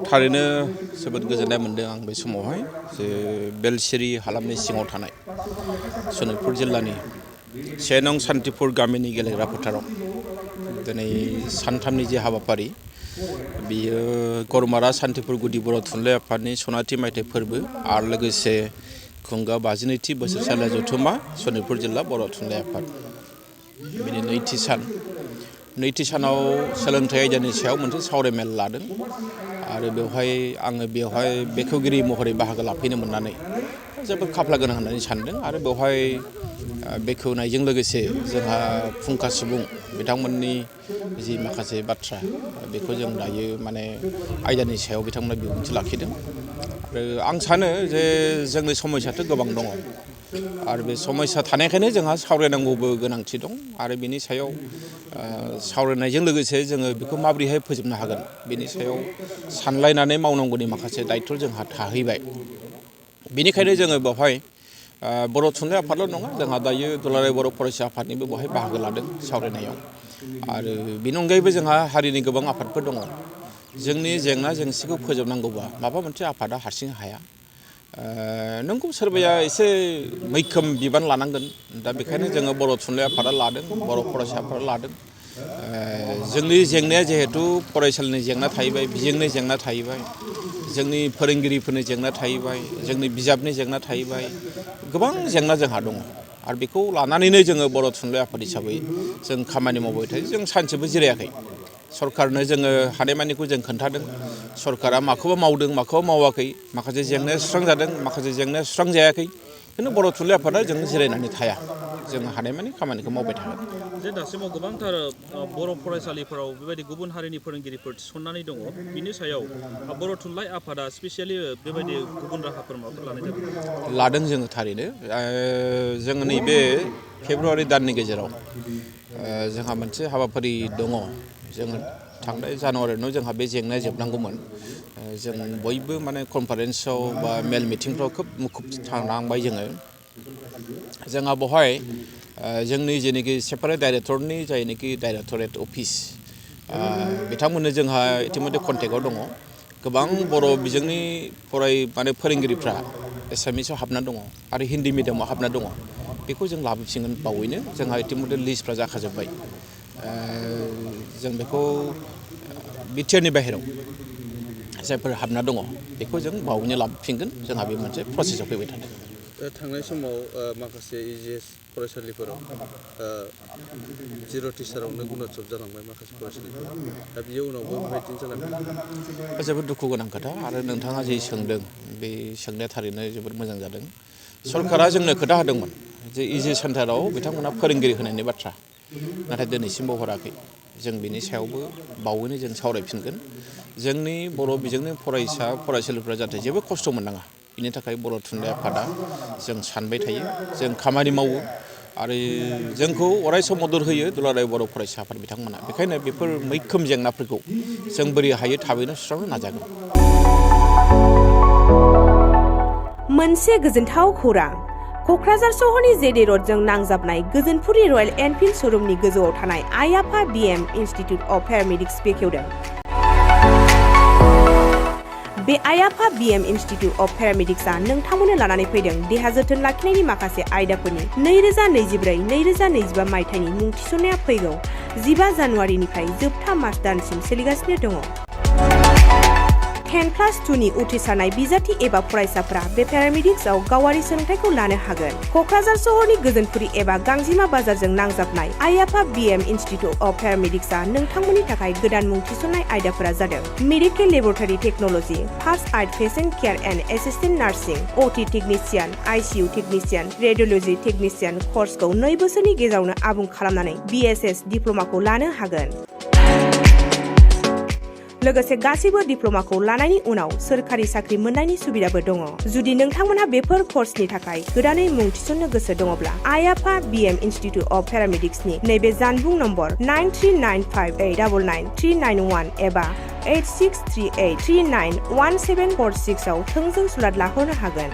थारैनो जोबोद गोजोननाय मोनदों आं बे समावहाय जे बेलसिरि हालामनि सिङाव थानाय सनितपुर जिल्लानि 1 नं सान्तिपुर गामिनि गेलेग्रा फोथाराव दिनै सानथामनि जे हाबाफारि बियो गरमारा सान्तिपुर गुदि बर' थुनलाइ आफादनि सनाथि मायथाइ फोरबो आरो लोगोसे खुंगा 52थि बोसोरसालिया जथुम्मा सनितपुर जिल्ला बर' थुनलाइ आफाद बिनि नैथि सानाव सोलोंथाइ आयदानि सायाव मोनसे सावरायमेल लादों आरो बेवहाय बेखेवगिरि महरै बाहागो लाफैनो मोननानै जोबोद खाफाल गोनां होननानै सानदों आरो बेवहाय बेखेवनायजों लोगोसे जोंहा फुंखा सुबुं बिथांमोननि जि माखासे बाथ्रा बेखौ जों दायो माने आयदानि सायाव बिथांमोना बिबुंथि लाखिदों आरो आं सानो जे जोंनि समस्याथ' गोबां दङ आरो बे समस्या थानायखायनो जोंहा सावरायनांगौबो गोनांथि दं आरो बिनि सायाव सावरायनायजों लोगोसे जोङो बेखौ माबोरैहाय फोजोबनो हागोन बिनि सायाव सानलायनानै मावनांगौनि माखासे दायित्व जोंहा थाहैबाय बेनिखायनो जोङो बेवहाय बर' थुनलाइ आफादल' नङा जोंहा दायो दुलाराय बर' फरायसा आफादनिबो बेवहाय बाहागो लादों सावरायनायाव आरो बेनि अनगायैबो जोंहा हारिनि गोबां आफादफोर दङ जोंनि जेंना जेंसिखौ फोजोबनांगौबा माबा मोनसे आफादा हारसिं हाया नोंगौ सोरबाया एसे मैखोम बिबान लानांगोन दा बेखायनो जोङो बर' थुनलाइ आफादा लादों बर' फरायसा आफादा लादों जोंनि जेंनाया जिहेथु फरायसालिनि जेंना थाहैबाय बिजोंनि जेंना थाहैबाय जोंनि फोरोंगिरिफोरनि जेंना थाहैबाय जोंनि बिजाबनि जेंना थाहैबाय गोबां जेंना जोंहा दङ आरो बेखौ लानानैनो जोङो बर' थुनलाइ आफाद हिसाबै जों खामानि मावबाय थायो जों सानसेबो जिरायाखै सरकारनो जोङो हानायमानिखौ जों खोन्थादों सरकारा माखौबा मावदों माखौबा मावाखै माखासे जेंनाया सुस्रांजादों माखासे जेंनाया सुस्रांजायाखै खिन्थु बर' थुनलाइ आफादा जों जिरायनानै थाया जों हानायमानि खामानिखौ मावबाय थागोन जे दासिमाव गोबांथार बर' फरायसालिफोराव बेबायदि गुबुन हारिनि फोरोंगिरिफोर थिसननानै दङ बिनि सायाव बर' थुनलाइ आफादा स्पेसियेलि बेबायदि गुबुन राहाफोर माबाफोर लानाय जादों लादों जोङो थारैनो जोङो नैबे फेब्रुवारि दाननि गेजेराव जोंहा मोनसे हाबाफारि दङ जोङो थांनाय जानुवारियावनो जोंहा बे जेंनाया जोबनांगौमोन जों बयबो माने कनफारेन्सआव बा मेल मिटिंफ्राव खोब मुखुब थानांबाय जोंहा बेवहाय जोंनि जेनोखि सेपारेट डाइरेक्टरनि जायनोखि डाइरेक्टरेट अफिस बिथांमोननो जोंहा इतिमধ্যे कन्टेक्टआव दङ गोबां बर' बिजोंनि फोरोंगिरिफ्रा एसामिसाव हाबना दङ आरो हिन्दी मिडियामाव हाबना दङ बेखौ जों लाबोफिनगोन बावैनो जोंहा इतिमধ্যे लिस्टफ्रा जाखाजोब्बाय जों बेखौ बिटिआरनि बाहेराव जायफोर हाबना दङ बेखौ जों बावैनो लाबोफिनगोन जोंहा बे मोनसे प्रसेसआव फैबाय थादों थांनाय समाव माखासे EGS फरायसालिफोराव जिर' टिचारावनो गुणोत्सव जालांबाय माखासे फरायसालिफोराव दा बियो उनावबो बेबायदिनो जालांबाय जोबोद दुखु गोनां खोथा आरो नोंथाङा जे सोंदों बे सोंनाया थारैनो जोबोद मोजां जादों सरकारा जोंनो खोथा होदोंमोन जे EGS सेन्टाराव बिथांमोना फोरोंगिरि होनायनि बाथ्रा नाथाय दिनैसिमबो हराखै जों बिनि सायावबो बावैनो जों सावरायफिनगोन जोंनि बर' बिजोंनि फरायसालिफ्रा जाहाथे जेबो खस्थ' मोननाङा बिनि थाखाय बर' थुनलाइ आफादा जों सानबाय थायो जों खामानि मावो आरो जोंखौ अरायसम मदद होयो दुलाराय बर' फरायसा आफाद बिथांमोना बेखायनो बेफोर मैखोम जेंनाफोरखौ जों बोरै हायो थाबैनो सुस्रांनो नाजागोन मोनसे गोजोनथाव खौरां क'क्राझार सहरनि जेडे रडजों नांजाबनाय गोजोनपुरि रयेल एनफिल्ड श'रुमनि गोजौआव थानाय आइ-आफा BM इनस्टिट्युट अफ पेरामेडिक्स बेखेवदों बे आइ-आफा BM इनस्टिट्युट अफ पेरामेडिक्सआ नोंथांमोननो लानानै फैदों देहा जोथोन लाखिनायनि माखासे आयदाफोरनि 2024-2025 मायथाइनि मुं थिसननाया फैगौ 15 जानुवारिनिफ्राय जोबथा मार्च दानसिम सोलिगासिनो दङ 10+2नि उथ्रिसारनाय बिजाथि एबा फरायसाफोरा बे पेरामेडिक्सआव गावारि सोलोंथाइखौ लानो हागोन क'क्राझार सहरनि गोजोनपुरि एबा गांजिमा बाजारजों नांजाबनाय आइ-आफा BM इनस्टिट्युट अफ पेरामेडिक्सआ नोंथांमोननि थाखाय गोदान मुं थिसननाय आयदाफोरा जादों medical laboratory technology first aid patient care and assistant nursing OT technician ICU technician radiology technician कर्सखौ 2 बोसोरनि गेजेरावनो आबुं खालामनानै BSS डिप्ल'माखौ लानो हागोन लोगोसे गासैबो डिप्ल'माखौ लानायनि उनाव सोरखारि साख्रि मोननायनि सुबिदाबो दङ जुदि नोंथांमोनहा बेफोर कर्सनि थाखाय गोदानै मुं थिसननो गोसो दङब्ला आइ-आफा BM इनस्टिट्युट अफ पेरामेडिक्सनि नैबे जानबुं नम्बर 9395899391 एबा 8638391746 आव थोंजों सुलाद लाहरनो हागोन